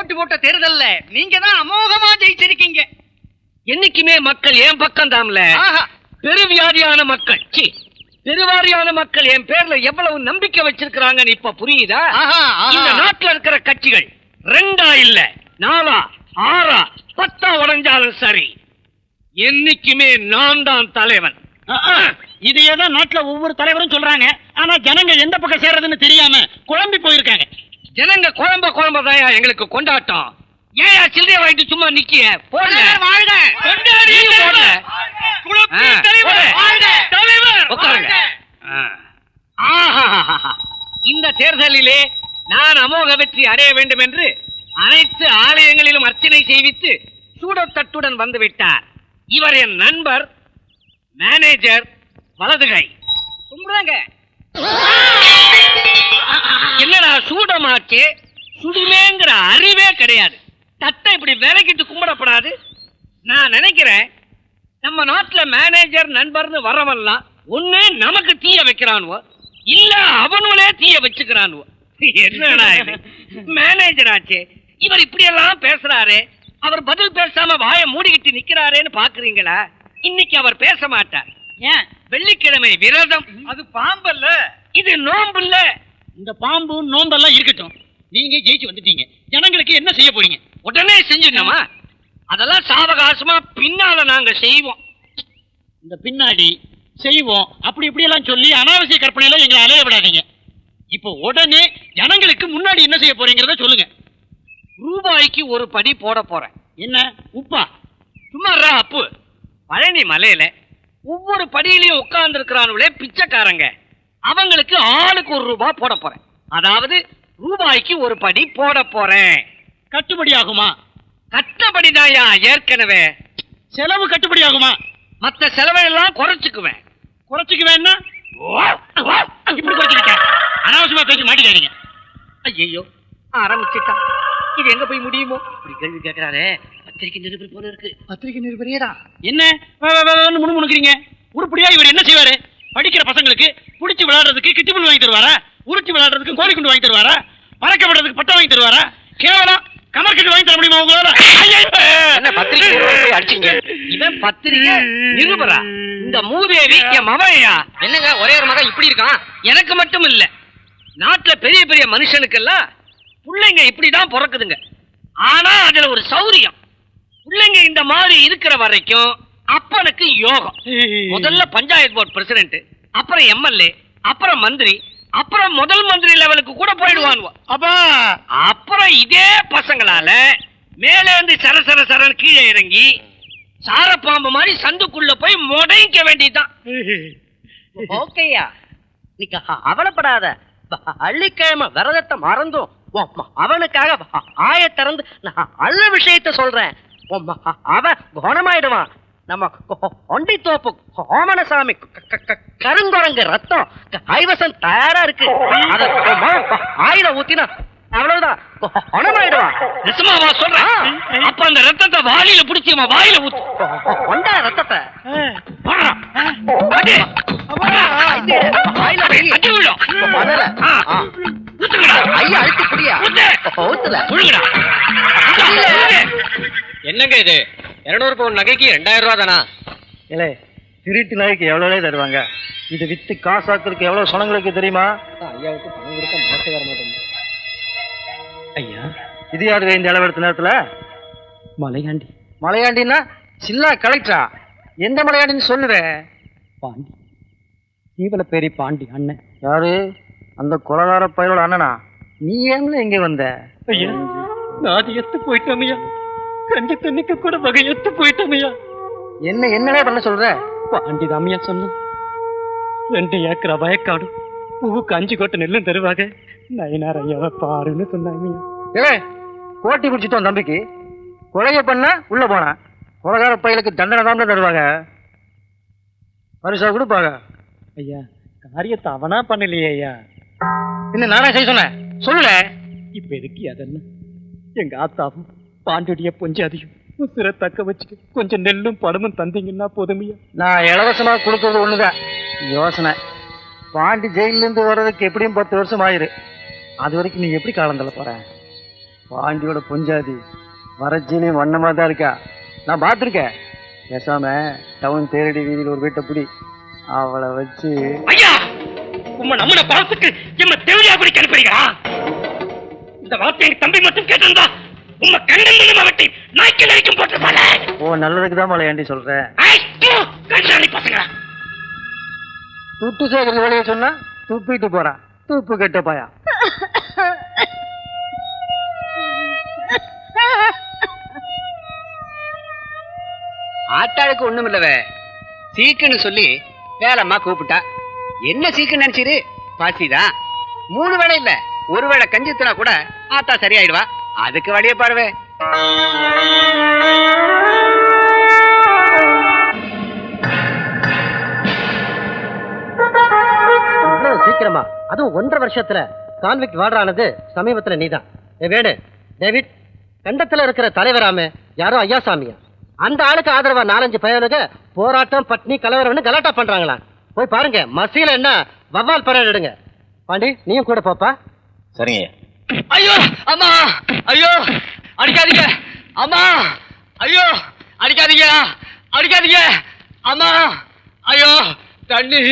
போட்டி போட்ட தேர்தல்ல நீங்க தான் அமோகமா ஜெயிச்சிருக்கீங்க. என்னைக்குமே மக்கள் என் பக்கம் தாம்ல. பெருவியாதியான மக்கள், பெருவாரியான மக்கள் என் பேர்ல எவ்வளவு நம்பிக்கை வச்சிருக்கிறாங்கன்னு இப்ப புரியுதா? இந்த நாட்டுல இருக்கிற கட்சிகள் 2 இல்ல 4 6 10 உடைஞ்சாலும் சரி, என்னைக்குமே நான் தான் தலைவன். இதையேதான் நாட்டுல ஒவ்வொரு தலைவரும் சொல்றாங்க. ஆனா ஜனங்க எந்த பக்கம் சேர்றதுன்னு தெரியாம குழம்பி போயிருக்காங்க. ஜனங்க குழம்பதாயா எங்களுக்கு கொண்டாட்டம். ஏயா சில்லறைய வாங்கிட்டு சும்மா நிக்கிய? போடுங்க. இந்த தேர்தலிலே நான் அமோக வெற்றி அடைய வேண்டும் என்று அனைத்து ஆலயங்களிலும் அர்ச்சனை செய்வித்து சூடத்தட்டுடன் வந்து விட்டார். இவர் என் நண்பர், மேனேஜர், வலதுகை. கும்பிடுங்க. என்னடா சூடமாச்சு, சுடுமேங்கிற அறிவே கிடையாது. தட்டை இப்படி விலகிட்டு கும்பிடப்படாது. நான் நினைக்கிறேன் நம்ம நாட்டுல மேனேஜர் நண்பர்னு வரவெல்லாம் ஒண்ணு நமக்கு தீய வைக்கிறானுவோ, இல்ல அவனுங்களே தீய வச்சுக்கிறானுவோ. என்னடா மேனேஜர் ஆச்சு இவர் இப்படி எல்லாம் பேசுறாரு, அவர் பதில் பேசாம வாயை மூடிக்கிட்டு நிக்கிறாரேன்னு பாக்குறீங்களா? இன்னைக்கு அவர் பேச மாட்டார். ஏன்? வெள்ளிக்கிழமை விரதம். அது பாம்பல்ல, இது நோம்பு இல்ல. இந்த பாம்பு நோம்பெல்லாம் இருக்கட்டும். நீங்க ஜெயிச்சு வந்துட்டீங்க, ஜனங்களுக்கு என்ன செய்ய போறீங்க? உடனே செஞ்சிடணுமா? அதெல்லாம் சாவகாசமா பின்னால நாங்க செய்வோம். இந்த பின்னாடி செய்வோம் அப்படி இப்படி எல்லாம் சொல்லி அனாவசிய கற்பனையில எங்களை அலைய விடாதீங்க. இப்போ உடனே ஜனங்களுக்கு முன்னாடி என்ன செய்ய போறீங்கிறத சொல்லுங்க. ரூபாய்க்கு ஒரு படி போட போறேன். என்ன உப்பா? சும்மாரா அப்பு. பழனி மலையில ஒவ்வொரு படியிலையும் உட்கார்ந்து இருக்கிறானுங்களே பிச்சைக்காரங்க, அவங்களுக்கு ஆளுக்கு ₹1 போட போறேன். அதாவது ரூபாய்க்கு ஒரு படி போட போறேன். கட்டுப்படி ஆகுமா? கட்டபடிதாயா ஏற்கனவே. செலவு கட்டுப்படி ஆகுமா? மத்த செலவையெல்லாம் குறைச்சுக்குவேன். குறைச்சுக்குவேன்னா இப்படி குறைச்சுக்கிட்டேன். அனாவசியமா பேசி மாட்டிக்காதீங்க. ஐயோ ஆரம்பிச்சுட்டா. இது எங்க போய் முடியுமோ? இப்படி கேள்வி கேட்கிறாரே. பத்திரிகை நிருபர் போல இருக்கு. பத்திரிகை நிருபரேடா. என்ன முணுமுணுக்கிறீங்க? உருப்படியா இவர் என்ன செய்வாரு? படிக்கிற பசங்களுக்கு புடிச்சு விளையாடுறதுக்கு கிட்டிபுல் வாங்கி தருவாரா? உருட்டி விளையாடுறதுக்கு கோழி குண்டு வாங்கி தருவாரா? பறக்க விடுறதுக்கு பட்டம் வாங்கி தருவாரா? கேவலம் கமர்கட்டு வாங்கி தர முடியுமா உங்களால? என்ன பத்திரிகை அடிச்சீங்க? இவன் பத்திரிகை நிருபரா? இந்த மூதேவி என் மவையா? என்னங்க ஒரே ஒரு மகன் இப்படி இருக்கான்? எனக்கு மட்டும் இல்ல, நாட்டுல பெரிய பெரிய மனுஷனுக்கெல்லாம் பிள்ளைங்க இப்படிதான் பிறக்குதுங்க. ஆனா அதுல ஒரு சௌரியம், பிள்ளைங்க இந்த மாதிரி இருக்கிற வரைக்கும் அப்பனுக்கு யோகம். முதல்ல பஞ்சாயத்து போர்டு பிரசிடென்ட், அப்புறம் எம்எல்ஏ, அப்புறம் மந்திரி, அப்புறம் முதல் மந்திரி லெவலுக்கு கூட போயிடுவான். அப்புறம் இதே பசங்களால மேல இருந்து சர சர சரன் கீழே இறங்கி சாரப்பாம்பு மாதிரி சந்துக்குள்ள போய் முடைக்க வேண்டியதுதான். ஓகேயா, நீங்க அவலப்படாத. அள்ளிக்கிழமை விரதத்தை மறந்தும் அவனுக்காக ஆய திறந்து நல்ல விஷயத்த சொல்றேன். அவன் குணமாயிடுவான். நம்ம ஒண்டித்தோப்பு கோமனசாமி கருங்குரங்கு ரத்தம் கைவசம் தயாரா இருக்கு. அத ஆயில ஊத்தினா அவ்வளவுதான் குணமாயிடுவான். நிஜமாவா சொல்றேன்? அப்ப அந்த ரத்தத்தை வாயில பிடிச்சி வாயில ஊத்து. கொண்டா ரத்தத்தை என்னங்க இது? 200 பவுன் நகைக்கு 2000 தானா? இல்ல, திருட்டு நகைக்கு எவ்வளவு தருவாங்க? இது வித்து காசாக்குறதுக்கு எவ்வளவு சொனங்களுக்கு தெரியுமா? ஐயாவுக்கு பணம் கொடுக்க மாட்டே வர மாட்டேன். ஐயா, இது யாரு இந்த அளவெடுத்த நேரத்துல? மலையாண்டி. மலையாண்டின்னா சில்லா கலெக்டரா? எந்த மலையாண்டின்னு சொல்லுற? பாண்டி, தீவல பேரி பாண்டி அண்ணன். யாரு? அந்த கொலகார பயிரோட அண்ணனா? நீ ஏன்ல இங்க வந்த? ஐயா, நாதி எத்து போயிட்டோமையா, கஞ்சி தண்ணிக்கு கூட வகை எத்து போயிட்டோமையா. என்னடா பண்ண சொல்ற? பாண்டி தாமையா சொன்ன 2 ஏக்கரா வயக்காடு, பூவுக்கு 5 கோட்டை நெல்லும் தருவாங்க. நயினார் ஐயாவை பாருன்னு சொன்னாங்க. கோட்டி குடிச்சிட்டோம் தம்பிக்கு. கொலைய பண்ண உள்ள போனா கொலகார பயிலுக்கு தண்டனை தான் தருவாங்க. பரிசா கொடுப்பாங்க. ஐயா, காரியத்தை அவனா பண்ணலையே ஐயா. இன்னும் நானா செய்ய சொன்னேன்? சொல்லுல. இப்ப எதுக்கு அதெல்லாம்? எங்க ஆத்தாவும் பாண்டிய பொஞ்சாதியும் சிற தக்க வச்சுட்டு கொஞ்சம் நெல்லும் படமும் தந்தீங்கன்னா போதுமையா. நான் இலவசமா கொடுக்கறது ஒண்ணுதான் யோசனை. பாண்டி ஜெயில இருந்து வர்றதுக்கு எப்படியும் 10 வருஷம் ஆயிரு. அது வரைக்கும் நீ எப்படி காலம் தள்ள போற? பாண்டியோட பொஞ்சாதி வரச்சிலையும் வண்ணமா தான் இருக்கா. நான் பார்த்துருக்கேன். பேசாம டவுன் தேரடி வீதியில் ஒரு வீட்டை பிடி, அவளை வச்சு. ஐயா, உம்ம நம்மள பாசத்துக்கு என்ன தேவையா குடிக்க அனுப்புறீங்களா? இந்த வார்த்தை எங்க தம்பி மட்டும் கேட்டிருந்தா உம்ம கண்ணன் அவட்டை நாய்க்கு நடிக்கும் போட்டிருப்பாள. ஓ நல்லதுக்கு தான் மலை ஏண்டி சொல்றேன். கண்ணாடி பசங்களா, துட்டு சேகரி வழிய சொன்னா துப்பிட்டு போறான். துப்பு கெட்ட பாயா. ஆட்டாளுக்கு ஒண்ணும் இல்லவ, சீக்குன்னு சொல்லி வேலம்மா கூப்பிட்டா. என்ன சீக்குன்னு நினைச்சிரு? பாசிதான். 3 வேளை இல்ல, 1 வேளை கஞ்சித்துனா கூட ஆத்தா சரியாயிடுவா. அதுக்கு வழிய பாருவே. சீக்கிரமா, அதுவும் 1.5 வருஷத்துல கான்விக்ட் வார்டரானது சமீபத்துல நீதான். வேணு டேவிட், கண்டத்துல இருக்கிற தலைவராம யாரோ ஐயாசாமியா, அந்த ஆளுக்கு ஆதரவா 4-5 பயனுக போராட்டம் பட்னி கலவரம்னு கலாட்டா பண்றாங்களா. போய் பாருங்க. மசீல என்ன வவ்வால் பரேட் எடுங்க. பாண்டி நீயும் கூட போப்பா. சரிங்க. ஐயோ அம்மா, ஐயோ அடிக்காதீங்க அம்மா, ஐயோ அடிக்காதீங்க, அடிக்காதீங்க அம்மா, ஐயோ தண்ணி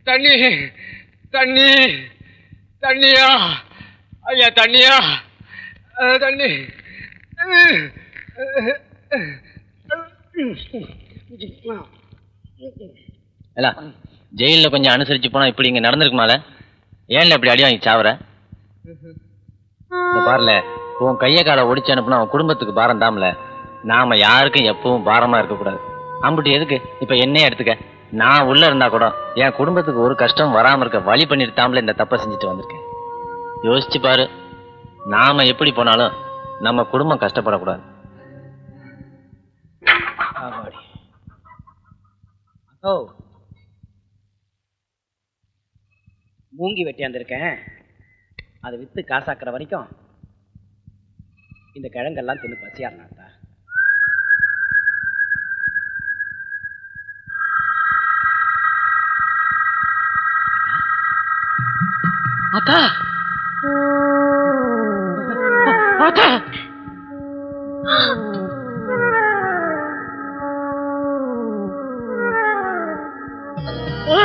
தண்ணி தண்ணி தண்ணியா, ஐயா தண்ணியா, தண்ணி. ஜெயில கொஞ்சம் அனுசரிச்சு போனா இப்படி இங்க நடந்திருக்குமால? ஏன்ல இப்படி அடி வாங்கி சாவற? பாருல, உன் கைய காலை ஒடிச்சு அனுப்புனா அவன் குடும்பத்துக்கு பாரம் தாம்ல. நாம யாருக்கும் எப்பவும் பாரமா இருக்க கூடாது. அம்புட்டு எதுக்கு இப்ப என்னையே எடுத்துக்க. நான் உள்ள இருந்தா கூட என் குடும்பத்துக்கு ஒரு கஷ்டம் வராம இருக்க வழி பண்ணிட்டு தாம்ல இந்த தப்பை செஞ்சுட்டு வந்திருக்கேன். யோசிச்சு பாரு, நாம எப்படி போனாலும் நம்ம குடும்பம் கஷ்டப்படக்கூடாது. மூங்கி வெட்டியாந்துருக்கேன். அதை வித்து காசாக்குற வரைக்கும் இந்த கிழங்கெல்லாம் தின்னு பசியாருனாத்தா. அத்தா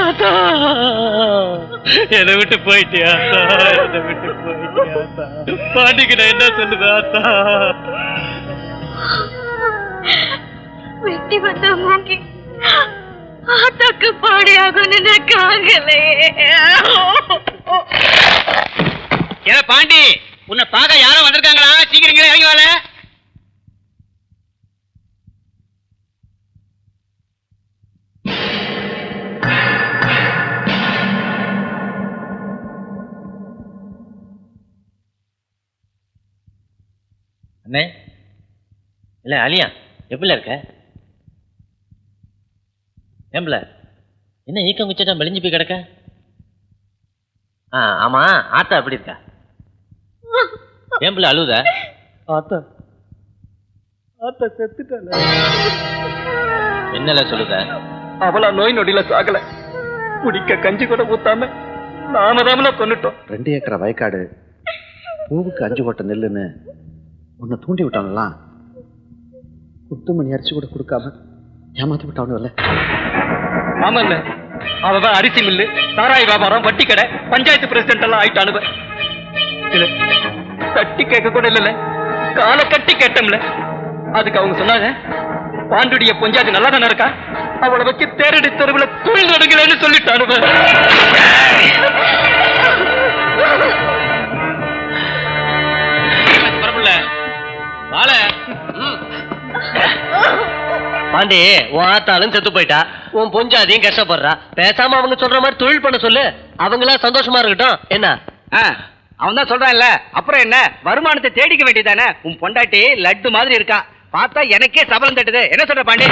அத்தா, என்னை விட்டு போயிட்டியா? என்னை விட்டு போயிட்டியா? பாண்டிக்கு நான் என்ன சொல்லுது? ஆத்தா, வெட்டி வந்த மூங்கி ஆத்தாக்கு பாடியாகும் நினைக்காங்களே. ஏ பாண்டி, உன்னை பார்க்க யாரோ வந்திருக்காங்களா? சீக்கிரம் இறங்கி வாழ. அண்ணே, இல்ல அலியா, எப்படில இருக்க? ஏம்பல என்ன ஈக்கம் குச்சட்டா மெலிஞ்சு போய் கிடக்க? ஆமா, ஆத்தா எப்படி இருக்கா? ஏம்பல அழுத? ஆத்தா ஆத்தா செத்துட்டால. என்னல சொல்லுத? அவளா நோய் நொடியில சாகல, குடிக்க கஞ்சி கூட ஊத்தாம நாம தாமல கொன்னுட்டோம். 2 ஏக்கர் வயக்காடு, பூவுக்கு 5 கோட்டை நெல்லுன்னு உன்னை தூண்டி விட்டானுலாம். குத்துமணி அரிசி கூட கொடுக்காம ஏமாத்தி விட்டானுல்ல. ஆமாங்க, அவன் அரிசி மில்லு, சாராய வியாபாரம், வட்டி கடை, பஞ்சாயத்து பிரசிடென்ட் எல்லாம் ஆயிட்டானுவ. தட்டி கேட்க கூட இல்ல, காலை கட்டி கேட்டோம்ல. அதுக்கு அவங்க சொன்னாங்க, பாண்டுடைய பொஞ்சாதி நல்லா தானே இருக்கா, அவளை வச்சு தேரடி தெருவில் தொழில் நடங்கலன்னு சொல்லிட்டானுவ. பாண்டி, உன் ஆத்தாலும் செத்து போயிட்டா, உன் பொஞ்சாதியும் கஷ்டப்படுறா. பேசாம அவங்க சொல்ற மாதிரி தொழில் பண்ண சொல்லு, அவங்களா சந்தோஷமா இருக்கட்டும். என்ன அவன் தான் சொல்றான்ல, அப்புறம் என்ன, வருமானத்தை தேடிக்க வேண்டியதானே. உன் பொண்டாட்டி லட்டு மாதிரி இருக்கா, பார்த்தா எனக்கே சபலம் தட்டுது. என்ன சொல்ற பாண்டி?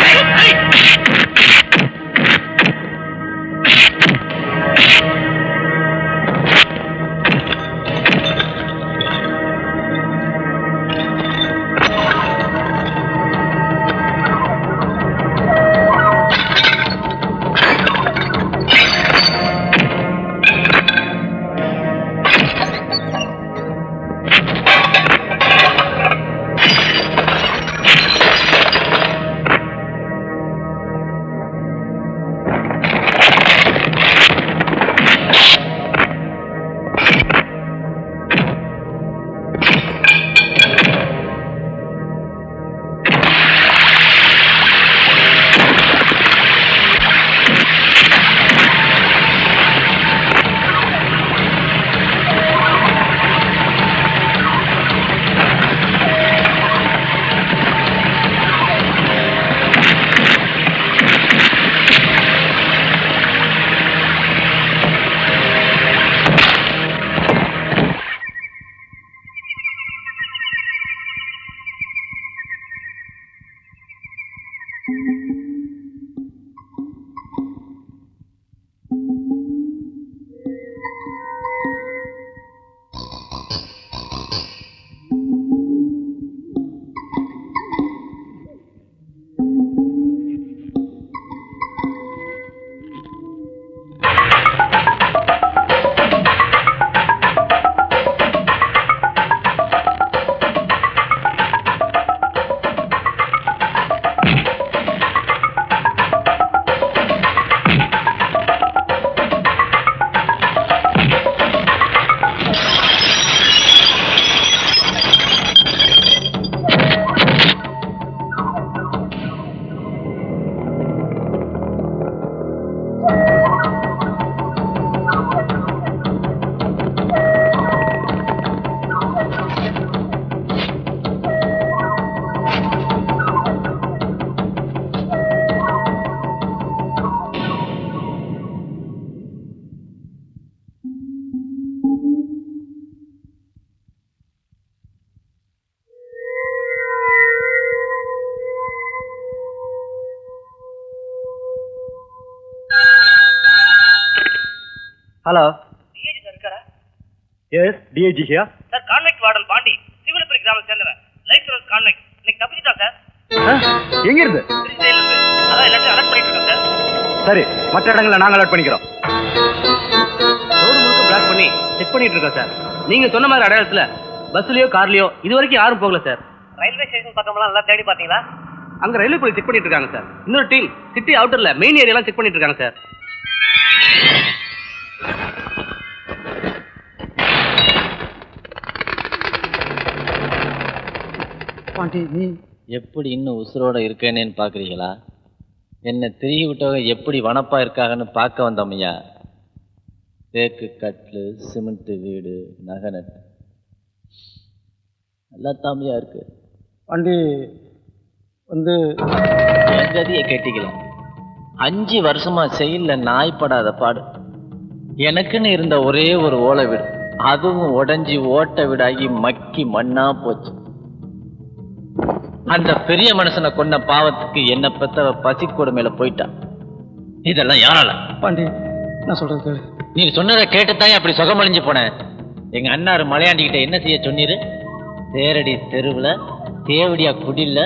ஹலோ. டிஐஜி சார் இருக்காரா? Yes, DIG here. Sir convict warden Pandi Sivalaperi கிராமத்தை சேர்ந்தவன். Life service convict. இன்னைக்கு தப்பிச்சிட்டான் சார். எங்க இருந்து? திருச்சியில இருந்து. அதான் எல்லாத்தையும் அலர்ட் பண்ணிட்டு இருக்கோம் சார். சரி, மற்ற இடங்களை நாங்க அலர்ட் பண்ணிக்கிறோம். ரோடு முழுக்க பிளாக் பண்ணி செக் பண்ணிட்டு இருக்கோம் சார். நீங்க சொன்ன மாதிரி அடையாளத்துல பஸ்லயோ கார்லயோ இது வரைக்கும் யாரும் போகல சார். ரயில்வே ஸ்டேஷன் பக்கமெல்லாம் நல்லா தேடி பாத்தீங்களா? அங்க ரயில்வே போலீஸ் செக் பண்ணிட்டு இருக்காங்க சார். இன்னொரு டீம் சிட்டி அவுட்டர்ல மெயின் ஏரியாலாம் செக் பண்ணிட்டு இருக்காங்க சார். பாண்டி, நீ எப்படி இன்னும் உசுரோட இருக்கேன்னு பாக்குறீங்களா? என்ன திருகி விட்டவங்க எப்படி வனப்பா இருக்காங்கன்னு பார்க்க வந்தோம்யா. தேக்கு கட்லு, சிமெண்ட் வீடு, நகை நட்டு நல்லா தாமியா இருக்கு. பாண்டி வந்து என் கதியை கேட்டிக்கலாம். 5 வருஷமா செயல்ல நாய்ப்படாத பாடு. எனக்குன்னு இருந்த ஒரே ஒரு ஓலை வீடு, அதுவும் உடைஞ்சி ஓட்ட வீடாகி மக்கி மண்ணா போச்சு. அந்த பெரிய மனுஷனை கொன்ன பாவத்துக்கு என்ன பெத்தவ பசி கொடுமையில போயிட்டா. இதெல்லாம் யாரால? பாண்டி, நான் சொல்றது கேளு. நீ சொன்னதை கேட்டுத்தான் அப்படி சுகமழிஞ்சு போனேன். எங்க அண்ணாரு மலையாண்டிக்கிட்ட என்ன செய்ய சொன்னீரு? தேரடி தெருவுல தேவடியா குடில்ல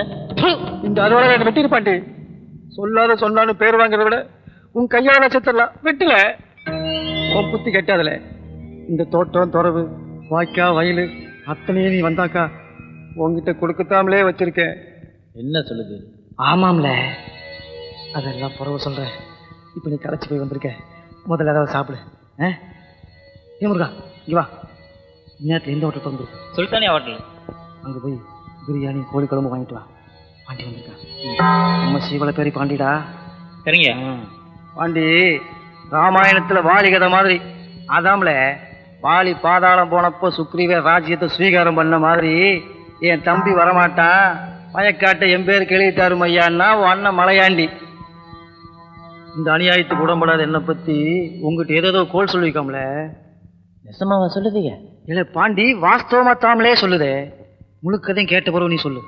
இந்த அதோட என்ன வெட்டிரு பாண்டி. சொல்லாத சொன்னாலும் பேர் வாங்குறத விட உன் கையால நட்சத்திரலாம் வெட்டல. உன் புத்தி கெட்டாதுல. இந்த தோட்டம் துறவு வாய்க்கா வயலு அத்தனையே நீ வந்தாக்கா உங்ககிட்ட கொடுக்கத்தாமலே வச்சிருக்கேன். என்ன சொல்லுது? ஆமாம்ல, அதெல்லாம் புறவு சொல்றேன். இப்ப நீ களைச்சு போய் வந்திருக்க, முதல்ல ஏதாவது சாப்பிடு. ஏ முருகா, இங்க வா. நேரத்தில் எந்த ஹோட்டல் வந்து சுல்தானி ஹோட்டல். அங்க போய் பிரியாணி கோழி குழம்பு வாங்கிட்டு வா. பாண்டி வந்திருக்கான். நம்ம சீவல பேரி பாண்டிடா. சரிங்க. பாண்டி ராமாயணத்துல வாலி கதை மாதிரி. அதாம்ல, வாலி பாதாளம் போனப்போ சுக்ரீவ ராஜ்யத்தை ஸ்வீகாரம் பண்ண மாதிரி என் தம்பி வரமாட்டான், மயக்காட்ட என் பேருக்கு எழுதித்தாரும் ஐயான்னா உன் அண்ணன் மலையாண்டி. இந்த அநியாயத்துக்கு உடம்படாத என்னை பத்தி உங்ககிட்ட ஏதோ கோல் சொல்லிக்காமல. நெசமாவா சொல்லுதீங்க? இல்ல பாண்டி, வாஸ்தவமா தாமலே சொல்லுதே. முழுக்கதையும் கேட்ட பிறகு நீ சொல்லு.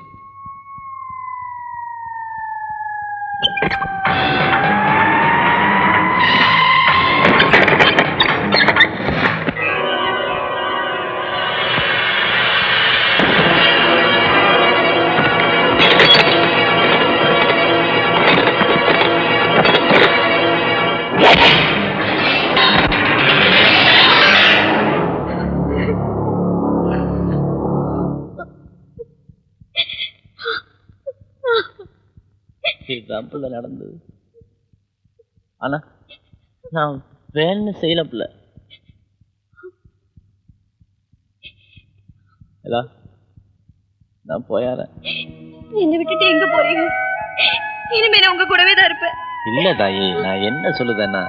இதுதான் நடந்தது. ஆனா நான் வேணும்னு செய்யல பிள்ளை. நான் போயாரேன். என்னை விட்டுட்டு எங்க போறீங்க? இனிமே நான் உங்க கூடவே தான் இருப்பேன். இல்ல தாயி, நான் என்ன சொல்லுதேன்னா